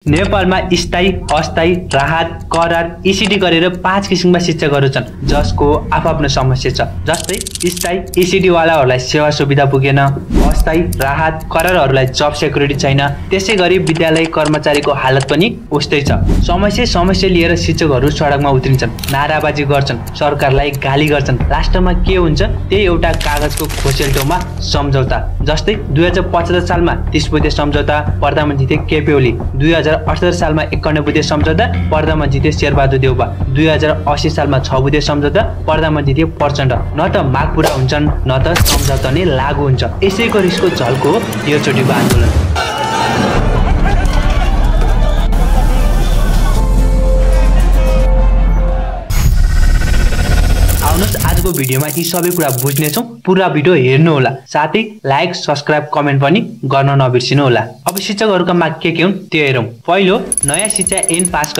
नेपालमा स्थायी, अस्थायी, राहत, करार, ईसीडी गरेर 5 किसिमका शिक्षकहरू छन् जसको आफ्नो समस्या छ। जस्तै स्थायी ईसीडी वालाहरूलाई सेवा सुविधा पुगेन, अस्थायी राहत करारहरूलाई जब सेक्युरिटी छैन, त्यसैगरी विद्यालय कर्मचारीको हालत पनि उस्तै छ। समस्या लिएर शिक्षकहरू सडकमा उत्रिन्छन्, नाराबाजी गर्छन्, सरकारलाई गाली गर्छन्। लास्टमा के हुन्छ? त्यही एउटा कागजको खोसेल्टोमा सम्झौता। जस्तै 2075 सालमा 30 बुँदे सम्झौता, प्रधानमन्त्री थिए केपी ओली। 2078 सालमा 51 बुँदे सम्झौता, प्रधानमन्त्री थिए शेरबहादुर देउवा। 2080 सालमा 6 बुँदे सम्झौता, प्रधानमन्त्री थिए प्रचण्ड। न त माग पुरा हुन्छन्, न त सम्झौता नै लागू हुन्छ। यसैको रिसको झल्को यो चोटिको आन्दोलन। आजको भिडियोमा यी सबै कुरा बुझ्नेछौँ। पुरा भिडियो हेर्नु होला, साथै लाइक, सब्स्क्राइब, कमेन्ट पनि गर्न नबिर्सिनु होला। अब शिक्षकहरूका माग के हुन् त्यो हेरौँ। पहिलो, नयाँ शिक्षा ऐन पास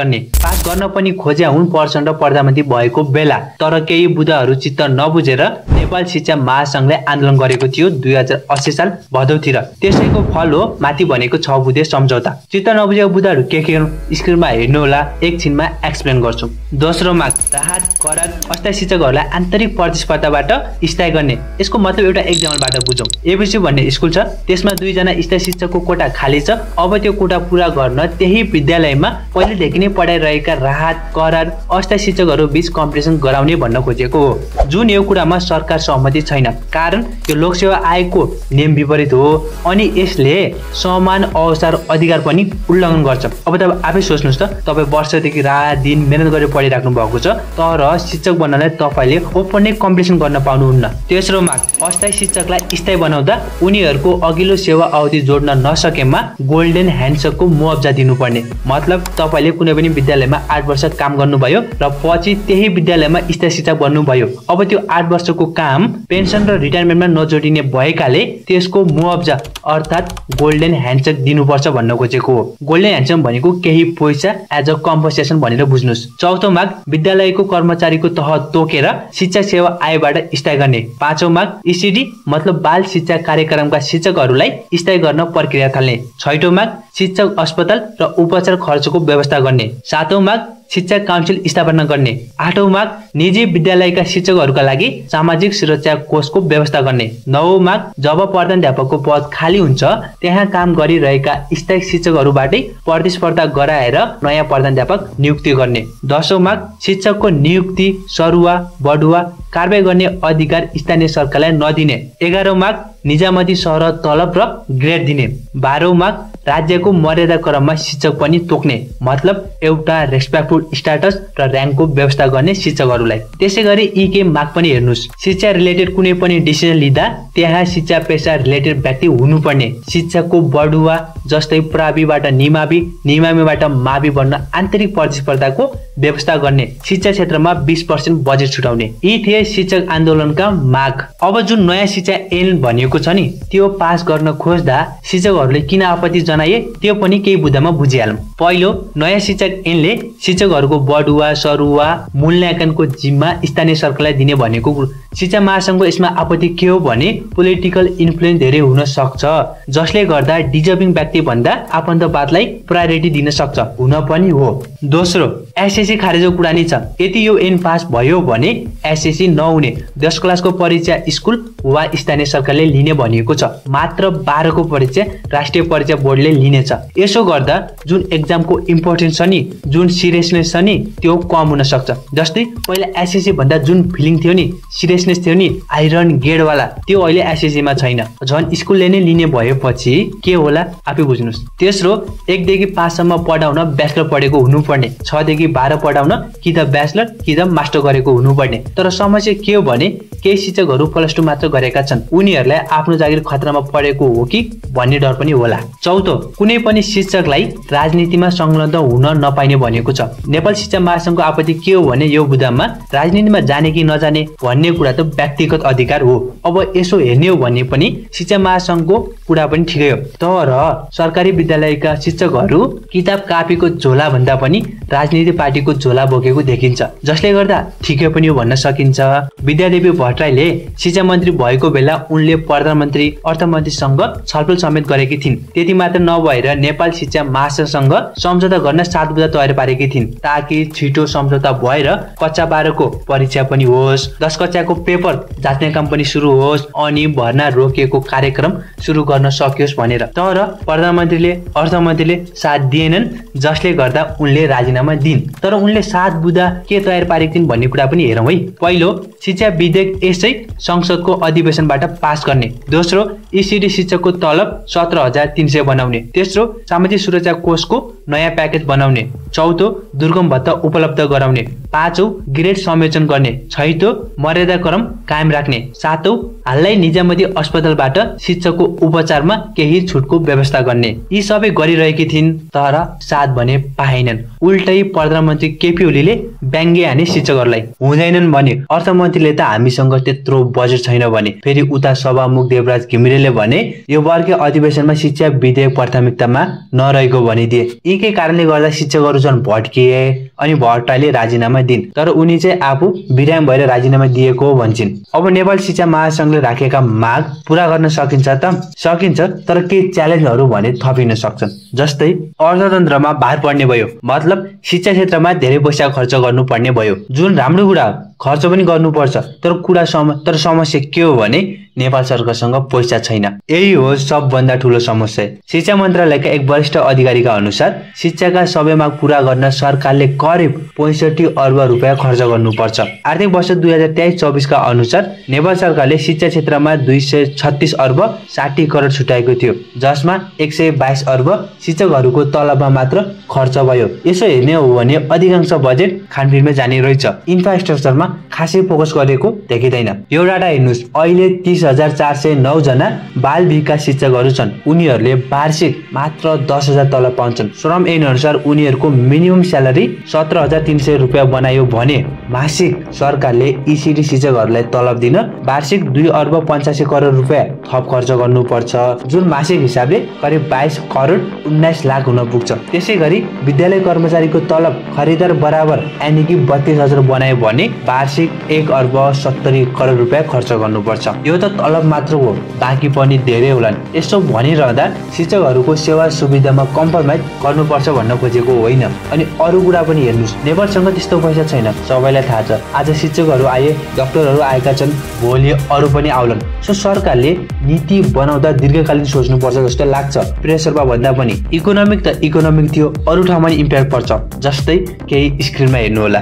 गर्न पनि खोज्या हुन् प्रचण्ड प्रधानमन्त्री भएको बेला। तर केही बुदाहरू चित्त नबुझेर नेपाल शिक्षा महासंघले आन्दोलन गरेको थियो 2080 साल भदौतिर। त्यसैको फल हो माथि भनेको 6 बुँदे सम्झौता। चित्त नबुझेको बुदाहरू के हुन् स्क्रिनमा हेर्नु होला, एकछिनमा एक्सप्लेन गर्छु। दोस्रो माग, राहत, करार, अस्थायी शिक्षकहरूलाई आन्तरिक प्रतिस्पर्धाबाट स्थायी गर्ने। यसको मतलब एउटा एक्जाम्पलबाट बुझौँ। एबिसी भन्ने स्कुल छ, त्यसमा 2 जना स्थायी शिक्षकको कोटा खाली छ। अब त्यो कोटा पूरा गर्न त्यही विद्यालयमा पहिलेदेखि नै पढाइरहेका राहत, करार, अस्थायी शिक्षकहरू बीच कम्पिटिसन गराउने भन्न खोजेको हो। जुन यो कुरामा सरकार सहमति छैन, कारण यो लोकसेवा आयोगको नियम विपरीत हो अनि यसले समान अवसर अधिकार पनि उल्लङ्घन गर्छ। अब तपाईँ आफै सोच्नुहोस् त, तपाईँ वर्षदेखि रात दिन मेहनत गरेर पढिराख्नु भएको छ, तर शिक्षक बन्नलाई तपाईँले ओपन नै कम्पिटिसन गर्न पाउनुहुन्न। तेस्रो माग, अस्थायी शिक्षकलाई स्थायी बनाउँदा उनीहरूको अघिल्लो सेवा अवधि जोड्न नसकेमा गोल्डन ह्यान्डसकको मुआवजा दिनुपर्ने। मतलब तपाईँले कुनै पनि विद्यालयमा 8 वर्ष काम गर्नुभयो र पछि त्यही विद्यालयमा स्थायी शिक्षक बन्नुभयो। अब त्यो 8 वर्षको काम पेन्सन र रिटायरमेन्टमा नजोडिने भएकाले त्यसको मुआवजा अर्थात् गोल्डन ह्यान्डसक दिनुपर्छ भन्न खोजेको हो। गोल्डन ह्यान्डसक भनेको केही पैसा एज अ कम्पनसेसन भनेर बुझ्नुहोस्। चौथो माग, विद्यालयको कर्मचारीको तह तोकेर शिक्षा सेवा आयोगबाट स्थायी गर्ने। पाँचौं माग, ईसीडी मतलब बाल शिक्षा कार्यक्रमका शिक्षकहरूलाई स्थायी गर्न प्रक्रिया थाल्ने। छैटौं माग, शिक्षक अस्पताल र उपचार खर्चको व्यवस्था गर्ने। सातौं माग, शिक्षा काउन्सिल स्थापना गर्ने। आठौं माग, निजी विद्यालयका शिक्षकहरूका लागि सामाजिक सुरक्षा कोषको व्यवस्था गर्ने। नवौं माग, जब प्रधानाध्यापकको पद खाली हुन्छ त्यहाँ काम गरिरहेका स्थायी शिक्षकहरूबाटै प्रतिस्पर्धा गराएर नयाँ प्रधानाध्यापक नियुक्ति गर्ने। 10औं माग, शिक्षकको नियुक्ति, सरुवा, बढुवा कारबाही गर्ने अधिकार स्थानीय सरकारलाई नदिने। 11औं माग, निजामती सहर तलब र ग्रेड दिने। 12औं माग, राज्यको मर्यादा क्रममा शिक्षक पनि तोक्ने। मतलब एउटा रेस्पेक्टफुल स्ट्याटस र र्याङ्कको व्यवस्था गर्ने शिक्षकहरूलाई। त्यसैगरी यी के माग पनि हेर्नुहोस्। शिक्षा रिलेटेड कुनै पनि डिसिजन लिँदा त्यहाँ शिक्षा पेशा रिलेटेड व्यक्ति हुनुपर्ने। शिक्षकको बढुवा जस्तै प्राविबाट निमावि, निमाविबाट मावि बन्न आन्तरिक प्रतिस्पर्धाको व्यवस्था गर्ने। शिक्षा क्षेत्रमा 20% बजेट छुटाउने। यी थिए शिक्षक आन्दोलनका माग। अब जुन नयाँ शिक्षा ऐन भनिएको छ नि, त्यो पास गर्न खोज्दा शिक्षकहरूले किन आपत्ति जनाए त्यो पनि केही बुदामा बुझिहालौँ। पहिलो, नयाँ शिक्षक ऐनले शिक्षकहरूको बढुवा, सरुवा मूल्याङ्कनको जिम्मा स्थानीय सरकारलाई दिने भनेको। शिक्षा महासंघको यसमा आपत्ति के हो भने पोलिटिकल इन्फ्लुएन्स धेरै हुन सक्छ, जसले गर्दा डिजर्भिङ व्यक्ति भन्दा आफन्तवादलाई प्रायोरिटी दिन सक्छ। हुन पनि हो। दोस्रो, एसएससी खारेजको कुरा नै छ। यदि यो ऐन पास भयो भने एसएससी नहुने 10 क्लासको परीक्षा स्कुल वा स्थानीय सरकारले लिने भनिएको छ। मात्र 12 को परीक्षा राष्ट्रिय परीक्षा बोर्डले लिनेछ। यसो गर्दा जुन एक्जामको इम्पोर्टेन्स छ नि, जुन सिरियसनेस छ नि, त्यो कम हुन सक्छ। जस्तै पहिला एसएससी भन्दा जुन फिलिङ थियो नि, सिरियसनेस थियो नि, आइरन गेड वाला, त्यो अहिले एसएससी मा छैन। झन् स्कुलले नै लिने भएपछि के होला आफै बुझ्नुहोस्। तेस्रो, 1 देखि 5 सम्म पढाउन ब्याचलर पढेको हुनुपर्ने। 6 देखि 12 पढाउन कि त ब्याचलर कि त मास्टर गरेको हुनुपर्ने। तर समस्या के हो भने केही शिक्षकहरू +2 मात्र गरेका छन्। उनीहरूलाई आफ्नो जागिर खतरामा परेको हो कि भन्ने डर पनि होला। चौथो, कुनै पनि शिक्षकलाई राजनीतिमा संलग्न हुन नपाइने भनेको छ। नेपाल शिक्षा महासंघको आपत्ति के हो भने यो बुदामा राजनीतिमा जाने कि नजाने भन्ने कुरा कुरा त व्यक्तिगत अधिकार हो। अब यसो हेर्ने हो भने पनि शिक्षा महासंघको कुरा पनि ठिकै हो, तर सरकारी विद्यालयका शिक्षकहरू किताब कापीको झोला भन्दा पनि राजनीति पार्टीको झोला बोकेको देखिन्छ, जसले गर्दा ठिकै पनि हो भन्न सकिन्छ। विद्यादेवी भट्टराईले शिक्षा मन्त्री भएको बेला उनले प्रधानमन्त्री अर्थमन्त्रीसँग छलफल समेत गरेकी थिइन्। त्यति मात्र नभएर नेपाल शिक्षा महासंघसँग सम्झौता गर्न 7 बुँदा तयार पारेकी थिइन्, ताकि छिटो सम्झौता भएर कक्षा 12को परीक्षा पनि होस्, 10 कक्षाको पेपर जाँच्ने काम पनि सुरु होस् अनि भर्ना रोकिएको कार्यक्रम सुरु गर्न सकियोस् भनेर। तर प्रधानमन्त्रीले अर्थमन्त्रीले साथ दिएनन्, जसले गर्दा उनले राजीनामा दिइन्। तर उनले 7 बुँदा के तयार पारेकी थिइन् भन्ने कुरा पनि हेरौँ है। पहिलो, शिक्षा विधेयक यसै संसदको अधिवेशनबाट पास गर्ने। दोस्रो, ईसीडी शिक्षकको तलब 17,300 बनाउने। तेस्रो, सामाजिक सुरक्षा कोषको नयाँ प्याकेज बनाउने। चौथो, दुर्गम भत्ता उपलब्ध गराउने। पाँचौं, ग्रेड संयोजन गर्ने। छैटौं, मर्यादा क्रम कायम राख्ने। सातौं, हालै निजामती अस्पतालबाट शिक्षकको उपचारमा केही छुटको व्यवस्था गर्ने। यी सबै गरिरहेकी थिइन्, तर साथ भने पाएनन्। उल्टै प्रधानमन्त्री केपी ओलीले व्यङ्ग्य हाने शिक्षकहरूलाई। हुँदैनन् भने अर्थमन्त्रीले त हामीसँग त्यत्रो बजेट छैन भने, फेरि उता सभामुख देवराज घिमिरेले भने यो वर्गीय अधिवेशनमा शिक्षा विधेयक प्राथमिकतामा नरहेको भनिदिए। यीकै कारणले गर्दा शिक्षकहरू झन् भड्किए अनि भट्टराईले राजीनामा दिइन्। तर उनी चाहिँ आफू बिराम भएर राजीनामा दिएको भन्छन्। अब नेपाल शिक्षा महासंघले राखेका माग पूरा गर्न सकिन्छ त? सकिन्छ, तर केही च्यालेन्जहरू भने थपिन सक्छन्। जस्तै अर्थतन्त्रमा भार पर्ने भयो, मतलब शिक्षा क्षेत्रमा धेरै पैसा खर्च गर्नुपर्ने भयो, जुन राम्रो कुरा हो, खर्च पनि गर्नुपर्छ। तर समस्या के हो भने नेपाल सरकारसँग पैसा छैन। यही हो सबभन्दा ठूलो समस्या। शिक्षा मन्त्रालयका एक वरिष्ठ अधिकारीका अनुसार शिक्षाका सबै माग पूरा गर्न सरकारले करिब 65 अर्ब रुपियाँ खर्च गर्नुपर्छ। आर्थिक वर्ष 2023-24 का अनुसार नेपाल सरकारले शिक्षा क्षेत्रमा 236 अर्ब 60 करोड छुट्याएको थियो, जसमा 122 अर्ब शिक्षकहरूको तलबमा मात्र खर्च भयो। यसो हेर्ने हो भने अधिकांश बजेट खानपिनमा जाने रहेछ, इन्फ्रास्ट्रक्चरमा खासै फोकस गरेको देखिँदैन। यो डाटा हेर्नुस्, अहिले 30,409 जना बाल विकास शिक्षकहरू छन्। उनीहरूले वार्षिक मात्र 10,000 तलब पाउँछन्। श्रम ऐन अनुसार उनीहरूको मिनिमम स्यालेरी 17,300 रुपियाँ बनायो भने मासिक सरकारले ईसीडी शिक्षकहरूलाई तलब दिन वार्षिक 2 अर्ब 85 करोड रुपियाँ थप खर्च गर्नुपर्छ, जुन मासिक हिसाबले करिब 22 करोड 19 लाख हुन पुग्छ। त्यसै गरी विद्यालय कर्मचारीको तलब खरिदार बराबर यानि कि 32,000 बनायो भने वार्षिक 1 अर्ब 70 करोड रुपियाँ खर्च गर्नुपर्छ। यो त तलब मात्र हो, बाँकी पनि धेरै होलान्। यसो भनिरहँदा शिक्षकहरूको सेवा सुविधामा कम्प्रोमाइज गर्नुपर्छ भन्न खोजेको होइन। अनि अरू कुरा पनि हेर्नुस्, नेपालसँग त्यस्तो पैसा छैन, सबैलाई थाहा छ। आज शिक्षकहरू आए, डाक्टरहरू आएका छन्, भोलि अरू पनि आउलान्। सो सरकारले नीति बनाउँदा दीर्घकालीन सोच्नुपर्छ जस्तो लाग्छ। प्रेसरमा भन्दा पनि इकोनोमिक त इकोनोमिक थियो, अरू ठाउँमा इम्प्याक्ट पर्छ, जस्तै केही स्क्रिनमा हेर्नु होला।